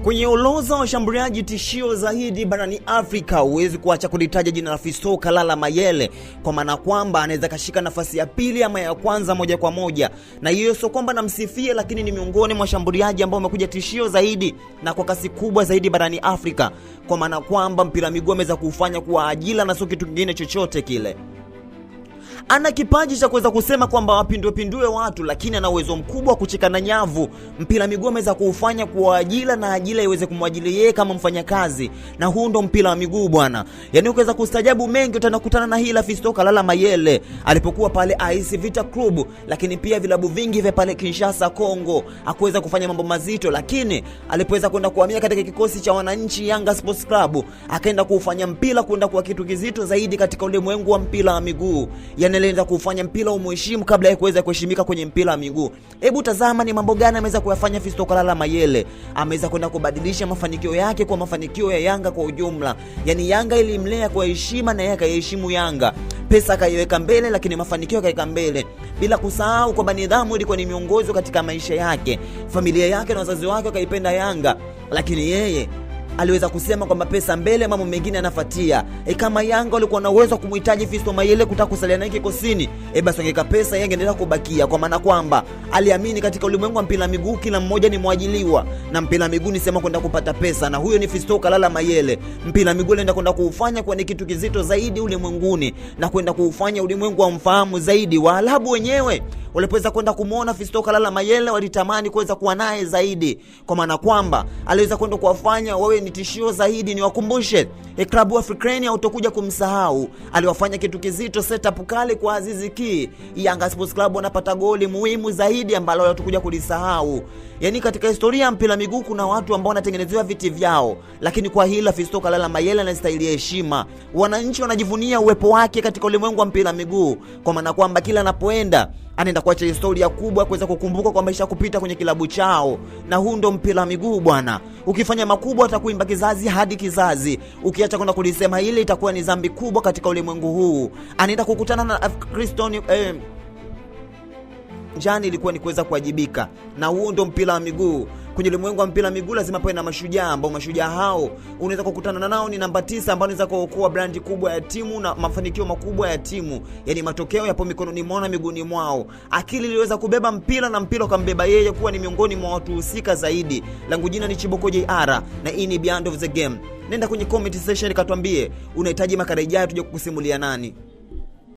Kwenye orodha wa washambuliaji tishio zaidi barani Afrika, huwezi kuacha kulitaja jina la Fiston Kalala Mayele, kwa maana kwamba anaweza kashika nafasi ya pili ama ya kwanza moja kwa moja. Na hiyo sio kwamba namsifia, lakini ni miongoni mwa washambuliaji ambao wamekuja tishio zaidi na kwa kasi kubwa zaidi barani Afrika, kwa maana kwamba mpira miguu ameweza kufanya kuwa ajira na sio kitu kingine chochote kile. Ana kipaji cha kuweza kusema kwamba wapindue watu, lakini ana uwezo mkubwa kucheka na nyavu. Mpira miguu ameweza kuufanya kuwa ajira na ajira iweze kumwajili yeye kama mfanyakazi, na huu ndo mpira wa miguu bwana. Yaani ukaweza kustajabu mengi utanakutana na hili la Fiston Kalala Mayele alipokuwa pale AS Vita Club, lakini pia vilabu vingi vya pale Kinshasa Kongo hakuweza kufanya mambo mazito, lakini alipoweza kwenda kuhamia katika kikosi cha wananchi Yanga Sports Club akaenda kufanya mpira kwenda kwa kitu kizito zaidi katika ulimwengu wa mpira wa miguu. Anaenda kufanya mpira umheshimu kabla ya kuweza kuheshimika kwenye mpira wa miguu. Hebu tazama ni mambo gani ameweza kuyafanya Fiston Kalala Mayele. Ameweza kwenda kubadilisha mafanikio yake kwa mafanikio ya Yanga kwa ujumla. Yaani Yanga ilimlea kwa heshima na yeye akaheshimu Yanga. Pesa akaiweka mbele, lakini mafanikio akaweka mbele. Bila kusahau kwamba nidhamu ilikuwa ni miongozo katika maisha yake. Familia yake na wazazi wake wakaipenda Yanga, lakini yeye aliweza kusema kwamba pesa mbele, mambo mengine yanafuatia. Kama Yanga walikuwa na uwezo kumhitaji Fiston Mayele kutaka kusalia naye kikosini, basi angeka pesa Yanga endelea kubakia, kwa maana kwamba aliamini katika ulimwengu wa mpira miguu kila mmoja ni mwajiliwa, na mpira miguu ni sema kwenda kupata pesa, na huyo ni Fiston Kalala Mayele. Mpira miguu anaenda kwenda kuufanya kwa ni kitu kizito zaidi ulimwenguni, na kwenda kuufanya ulimwengu umfahamu zaidi. Waarabu wenyewe walipoweza kwenda kumuona Fiston Kalala Mayele walitamani kuweza kuwa naye zaidi, kwa maana kwamba aliweza kwenda kuwafanya wawe ni tishio zaidi. Ni wakumbushe klabu Afrikani hautokuja kumsahau, aliwafanya kitu kizito, setup kale kwa Aziz Ki. Yanga Sports Club wanapata goli muhimu zaidi ambalo hatukuja kulisahau. Yaani katika historia ya mpira miguu kuna watu ambao wanatengenezewa viti vyao, lakini kwa hila Fiston Kalala Mayele anastahili heshima. Wananchi wanajivunia uwepo wake katika ulimwengu wa mpira miguu, kwa maana kwamba kila anapoenda anaenda kuacha historia kubwa kuweza kukumbuka kwa maisha kupita kwenye kilabu chao. Na huu ndo mpira miguu bwana. Ukifanya makubwa atakuimba kizazi hadi kizazi. Ukiacha kwenda kulisema ile itakuwa ni dhambi kubwa katika ulimwengu huu. Anaenda kukutana na Kriston jani ilikuwa ni kuweza kuwajibika. Na huu ndo mpira wa miguu. Kwenye ulimwengu wa mpira miguu lazima pawe na mashujaa, ambao mashujaa hao unaweza kukutana nao ni namba 9 ambao unaweza kuokoa brandi kubwa ya timu na mafanikio makubwa ya timu. Yaani matokeo yapo mikononi mwao na miguuni mwao. Akili iliweza kubeba mpira na mpira kambeba yeye kuwa ni miongoni mwa watu husika zaidi. Langu jina ni Chiboko JR na hii ni Beyond of the Game. Nenda kwenye comment section katuambie unahitaji makala ijayo tuje kukusimulia nani.